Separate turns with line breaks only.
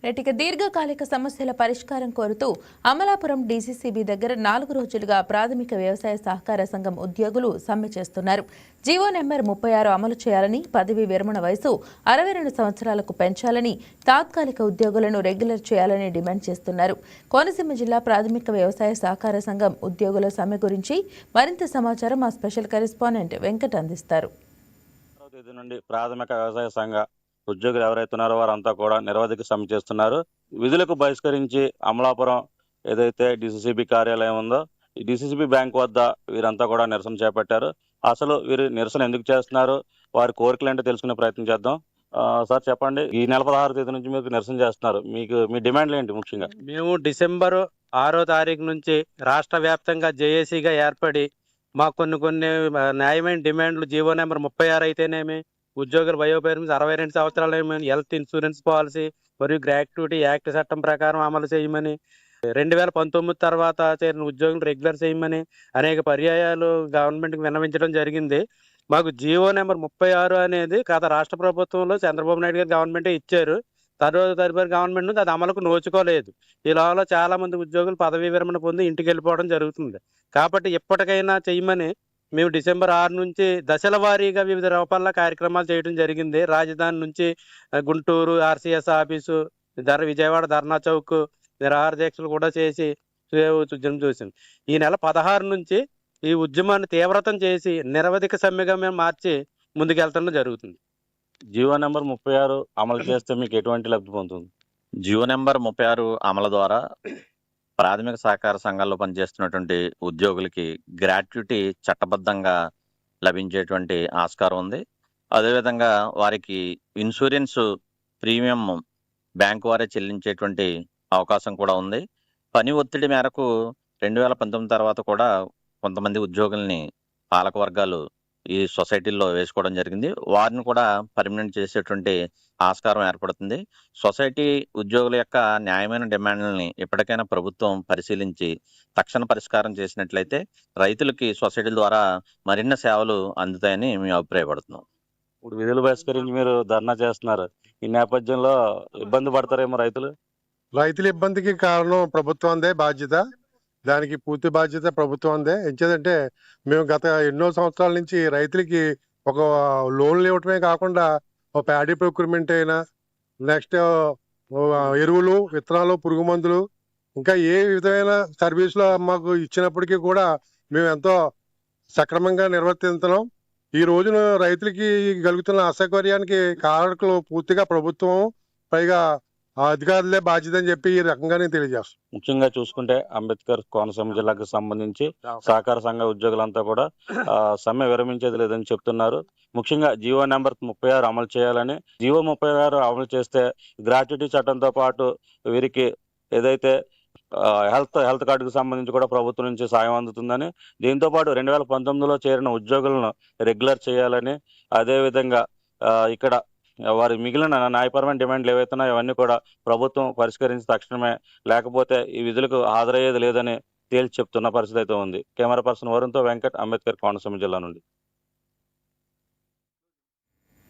ఇక దీర్ఘకాలిక సమస్యల పరిష్కారం కోరుతూ అమలాపురం డీసీసీబీ దగ్గర 4 రోజులుగా ప్రాథమిక వ్యవసాయ సహకార సంఘం ఉద్యోగులు సమ్మె చేస్తున్నారు. జీవో నెంబర్ 36 అమలు చేయాలని, పదవీ విరమణ వయసు 62 సంవత్సరాలకు పెంచాలని, తాత్కాలిక ఉద్యోగులను రెగ్యులర్ చేయాలని డిమాండ్ చేస్తున్నారు. కోనసీమ జిల్లా ప్రాథమిక వ్యవసాయ సహకార సంఘం ఉద్యోగుల సమ్మె గురించి మరింత సమాచారం మా స్పెషల్ కరెస్పాండెంట్ వెంకట్ అందిస్తారు.
ప్రాథమిక వ్యవసాయ సంఘ ఉద్యోగులు ఎవరైతే ఉన్నారో వారంతా కూడా నిరవధిక సమ్మె చేస్తున్నారు. విధులకు బహిష్కరించి అమలాపురం ఏదైతే డీసీసీబీ కార్యాలయం ఉందో ఈ డీసీసీబీ బ్యాంక్ వద్ద వీరంతా కూడా నిరసన చేపట్టారు. అసలు వీరు నిరసన ఎందుకు చేస్తున్నారు, వారి కోరికలు ఏంటో తెలుసుకునే ప్రయత్నం చేద్దాం. సార్ చెప్పండి, ఈ నెల 16వ తేదీ నుంచి మీరు నిరసన చేస్తున్నారు, మీ డిమాండ్లు ఏంటి? ముఖ్యంగా
మేము డిసెంబర్ 6వ తారీఖు నుంచి రాష్ట్ర వ్యాప్తంగా జేఏసీగా ఏర్పడి మాకు కొన్ని న్యాయమైన డిమాండ్లు, జీవో నెంబర్ 36 అయితేనేమి, ఉద్యోగుల వయోపరిమితి 62 సంవత్సరాలు ఏమని, హెల్త్ ఇన్సూరెన్స్ పాలసీ మరియు గ్రాట్యుటీ యాక్ట్ చట్టం ప్రకారం అమలు చేయమని, 2019 తర్వాత చేరిన ఉద్యోగులు రెగ్యులర్ చేయమని అనేక పర్యాయాలు గవర్నమెంట్కి విన్నవించడం జరిగింది. మాకు జీవో నెంబర్ 36 అనేది గత రాష్ట్ర ప్రభుత్వంలో చంద్రబాబు నాయుడు గారు గవర్నమెంటే ఇచ్చారు. తదుపరి గవర్నమెంట్ నుంచి అది అమలుకు నోచుకోలేదు. ఈ లోపల చాలా మంది ఉద్యోగులు పదవీ విరమణ పొంది ఇంటికి వెళ్ళిపోవడం జరుగుతుంది. కాబట్టి ఇప్పటికైనా చేయమని మేము డిసెంబర్ 6 నుంచి దశల వారీగా వివిధ రూపాల్లో కార్యక్రమాలు చేయడం జరిగింది. రాజధాని నుంచి గుంటూరు ఆర్సీఎస్ ఆఫీసు, విజయవాడ ధర్నా చౌక్ నిరాహార దీక్షలు కూడా చేసి ఉద్యమం చూసింది. ఈ నెల 16 నుంచి ఈ ఉద్యమాన్ని తీవ్రతం చేసి నిరవధిక సమ్మెగా మేము మార్చి ముందుకెళ్తడం జరుగుతుంది.
జీవో నెంబర్ 36 అమలు చేస్తే మీకు ఎటువంటి లబ్ధి పొందుతుంది?
జీవో నెంబర్ 36 అమలు ద్వారా ప్రాథమిక సహకార సంఘాల్లో పనిచేస్తున్నటువంటి ఉద్యోగులకి గ్రాట్యుటీ చట్టబద్ధంగా లభించేటువంటి ఆస్కారం ఉంది. అదేవిధంగా వారికి ఇన్సూరెన్స్ ప్రీమియం బ్యాంకు వారే చెల్లించేటువంటి అవకాశం కూడా ఉంది. పని ఒత్తిడి మేరకు 2019 తర్వాత కూడా కొంతమంది ఉద్యోగుల్ని పాలక వర్గాలు ఈ సొసైటీల్లో వేసుకోవడం జరిగింది. వారిని కూడా పర్మనెంట్ చేసేటువంటి ఆస్కారం ఏర్పడుతుంది. సొసైటీ ఉద్యోగుల యొక్క న్యాయమైన డిమాండ్లని ఎప్పటికైనా ప్రభుత్వం పరిశీలించి తక్షణ పరిష్కారం చేసినట్లయితే రైతులకి సొసైటీల ద్వారా మరిన్ని సేవలు అందుతాయని మేము అభిప్రాయపడుతున్నాం.
ఇప్పుడు విధులు బహిష్కరించి మీరు ధర్నా చేస్తున్నారు, ఈ నేపథ్యంలో ఇబ్బంది పడతారేమో రైతుల
ఇబ్బందికి కారణం ప్రభుత్వందే బాధ్యత. దానికి పూర్తి బాధ్యత ప్రభుత్వందే. ఎంచేదంటే మేము గత ఎన్నో సంవత్సరాల నుంచి రైతులకి ఒక లోన్లు ఇవ్వటమే కాకుండా ఒక ప్యాడీ ప్రొక్యూర్మెంట్ అయినా, నెక్స్ట్ ఎరువులు, విత్తనాలు, పురుగు మందులు, ఇంకా ఏ విధమైన సర్వీసులు మాకు ఇచ్చినప్పటికీ కూడా మేము ఎంతో సక్రమంగా నిర్వర్తిస్తున్నాం. ఈ రోజున రైతులకి కలుగుతున్న అసౌకర్యానికి కారకులు పూర్తిగా ప్రభుత్వం, పైగా అధికారులే బాధ్యత అని చెప్పి ఈ రకంగానే తెలియజేస్తాం.
ముఖ్యంగా చూసుకుంటే అంబేద్కర్ కోనసీమ జిల్లాకు సంబంధించి సహకార సంఘ ఉద్యోగులంతా కూడా సమ్మె విరమించేది లేదని చెప్తున్నారు. ముఖ్యంగా జీవో నెంబర్ 36 అమలు చేయాలని, జీవో 36 అమలు చేస్తే గ్రాట్యుటీ చట్టంతో పాటు వీరికి ఏదైతే హెల్త్ కార్డుకు సంబంధించి కూడా ప్రభుత్వం నుంచి సాయం అందుతుందని, దీంతో పాటు 2019లో చేరిన ఉద్యోగులను రెగ్యులర్ చేయాలని, అదేవిధంగా ఇక్కడ వారి మిగిలిన న్యాయపరమైన డిమాండ్లు ఏవైతున్నాయో అవన్నీ కూడా ప్రభుత్వం పరిష్కరించి తక్షణమే, లేకపోతే ఈ విధులకు హాజరయ్యేది లేదని తేల్చి చెప్తున్న పరిస్థితి అయితే ఉంది. కెమెరా పర్సన్ వరుణ్తో వెంకట్, అంబేద్కర్ కోనసీమ జిల్లా నుండి.